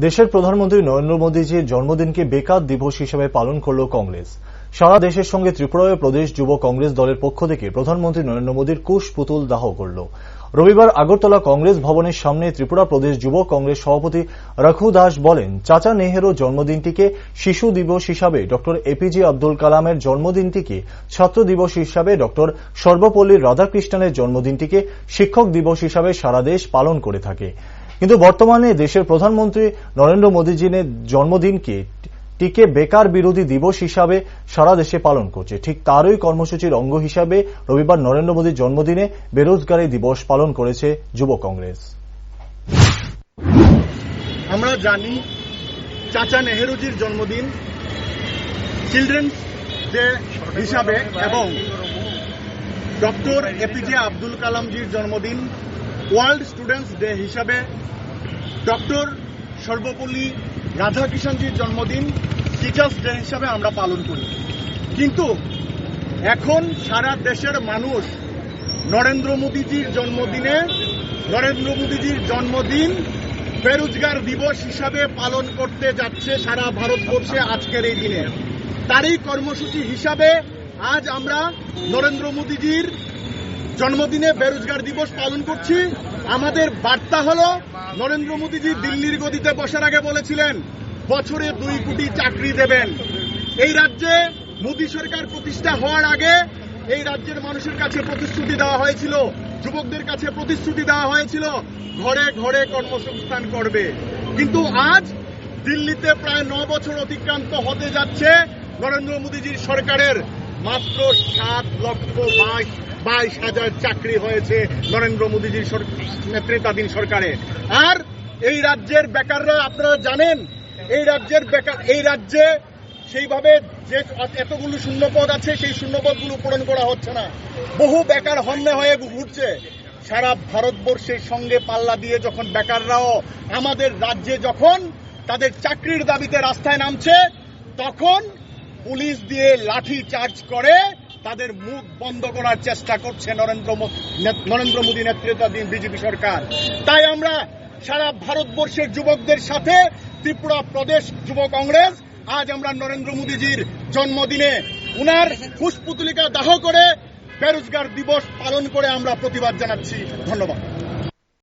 দেশের প্রধানমন্ত্রী নরেন্দ্র মোদীজির জন্মদিনকে বেকার দিবস হিসেবে পালন করল কংগ্রেস। সারা দেশের সঙ্গে ত্রিপুরায় প্রদেশ যুব কংগ্রেস দলের পক্ষ থেকে প্রধানমন্ত্রী নরেন্দ্র মোদীর কুশ পুতুল দাহ করল। রবিবার আগরতলা কংগ্রেস ভবনের সামনে ত্রিপুরা প্রদেশ যুব কংগ্রেস সভাপতি রঘু দাস বলেন, চাচা নেহেরুর জন্মদিনটিকে শিশু দিবস হিসাবে, ডক্টর এপিজে আব্দুল কালামের জন্মদিনটিকে ছাত্র দিবস হিসাবে, ডক্টর সর্বপল্লী রাধাকৃষ্ণনের জন্মদিনটিকে শিক্ষক দিবস হিসাবে সারা দেশ পালন করে থাকে। কিন্তু বর্তমানে দেশের প্রধানমন্ত্রী নরেন্দ্র মোদীজির জন্মদিনকে বেকার বিরোধী দিবস হিসাবে সারা দেশে পালন করছে। ঠিক তারই কর্মসূচির অঙ্গ হিসাবে রবিবার নরেন্দ্র মোদীর জন্মদিনে বেরোজগারি দিবস পালন করেছে যুব কংগ্রেস। আমরা জানি চাচা নেহেরুজির জন্মদিন চিলড্রেন্স ডে হিসাবে এবং ডক্টর এপিজে আব্দুল কালামজির জন্মদিন ওয়ার্ল্ড স্টুডেন্টস ডে হিসাবে, ডক্টর সর্বপল্লী রাধাকৃষ্ণজির জন্মদিন টিচার্স ডে হিসাবে আমরা পালন করি। কিন্তু এখন সারা দেশের মানুষ নরেন্দ্র মোদীজির জন্মদিন বেরোজগার দিবস হিসাবে পালন করতে যাচ্ছে সারা ভারতবর্ষে আজকের এই দিনে। তারই কর্মসূচি হিসাবে আজ আমরা নরেন্দ্র মোদীজির জন্মদিনে বেরোজগার দিবস পালন করছি। আমাদের বার্তা হলো, নরেন্দ্র মোদীজি দিল্লির গদিতে বসার আগে বলেছিলেন বছরে 2 কোটি চাকরি দেবেন। এই রাজ্যে মোদী সরকার প্রতিষ্ঠা হওয়ার আগে এই রাজ্যের মানুষের কাছে প্রতিশ্রুতি দেওয়া হয়েছিল, যুবকদের কাছে প্রতিশ্রুতি দেওয়া হয়েছিল ঘরে ঘরে কর্মসংস্থান করবে। কিন্তু আজ দিল্লিতে প্রায় 9 বছর অতিক্রান্ত হতে যাচ্ছে নরেন্দ্র মোদীজির সরকারের, মাত্র 7,22,000 চাকরি হয়েছে নরেন্দ্র মোদীজির নেতৃত্বাধীন সরকারে। আর এই রাজ্যের বেকাররা, আপনারা জানেন এই রাজ্যে সেইভাবে যে এতগুলো শূন্যপদ আছে সেই শূন্যপদগুলো পূরণ করা হচ্ছে না। বহু বেকার হন্যে হয়ে ঘুরছে। সারা ভারতবর্ষের সঙ্গে পাল্লা দিয়ে যখন বেকাররাও আমাদের রাজ্যে যখন তাদের চাকরির দাবিতে রাস্তায় নামছে, তখন পুলিশ দিয়ে লাঠি চার্জ করে তাদের মুখ বন্ধ করার চেষ্টা করছে নরেন্দ্র মোদী নেতৃত্বাধীন বিজেপি সরকার। তাই আমরা সারা ভারতবর্ষের যুবকদের সাথে ত্রিপুরা প্রদেশ যুব কংগ্রেস আজ আমরা নরেন্দ্র মোদীজির জন্মদিনে উনার কুশপুতলিকা দাহ করে বেরোজগার দিবস পালন করে আমরা প্রতিবাদ জানাচ্ছি। ধন্যবাদ।